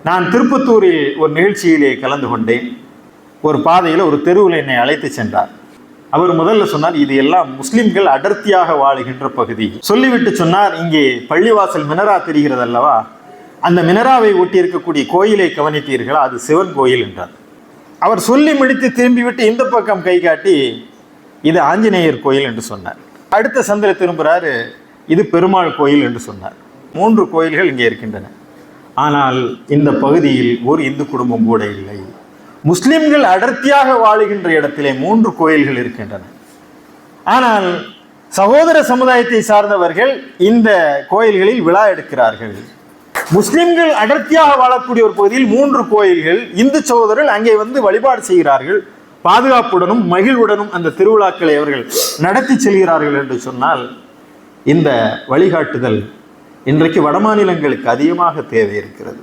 நான் திருப்பத்தூரில் ஒரு நிகழ்ச்சியிலே கலந்து கொண்டேன். ஒரு பாதையில் ஒரு தெருவில் என்னை அழைத்து சென்றார். அவர் முதல்ல சொன்னார், இது எல்லாம் முஸ்லிம்கள் அடர்த்தியாக வாழுகின்ற பகுதி. சொல்லிவிட்டு சொன்னார், இங்கே பள்ளிவாசல் மினரா தெரிகிறது அல்லவா, அந்த மினராவை ஒட்டி இருக்கக்கூடிய கோயிலை கவனித்தீர்களா, அது சிவன் கோயில் என்றார். அவர் சொல்லி முடித்து திரும்பிவிட்டு இந்த பக்கம் கை காட்டி இது ஆஞ்சநேயர் கோயில் என்று சொன்னார். அடுத்த சந்தில திரும்புகிறாரு, இது பெருமாள் கோயில் என்று சொன்னார். 3 கோயில்கள் இங்கே இருக்கின்றன. ஆனால் இந்த பகுதியில் ஒரு இந்து குடும்பம் கூட இல்லை. முஸ்லிம்கள் அடர்த்தியாக வாழுகின்ற இடத்திலே 3 கோயில்கள் இருக்கின்றன. ஆனால் சகோதர சமுதாயத்தை சார்ந்தவர்கள் இந்த கோயில்களில் விழா எடுக்கிறார்கள். முஸ்லிம்கள் அடர்த்தியாக வாழக்கூடிய ஒரு பகுதியில் 3 கோயில்கள், இந்து சகோதரர்கள் அங்கே வந்து வழிபாடு செய்கிறார்கள். பாதுகாப்புடனும் மகிழ்வுடனும் அந்த திருவிழாக்களை அவர்கள் நடத்தி செல்கிறார்கள் என்று சொன்னால், இந்த வழிகாட்டுதல் இன்றைக்கு வடமாநிலங்களுக்கு அதிகமாக தேவை இருக்கிறது.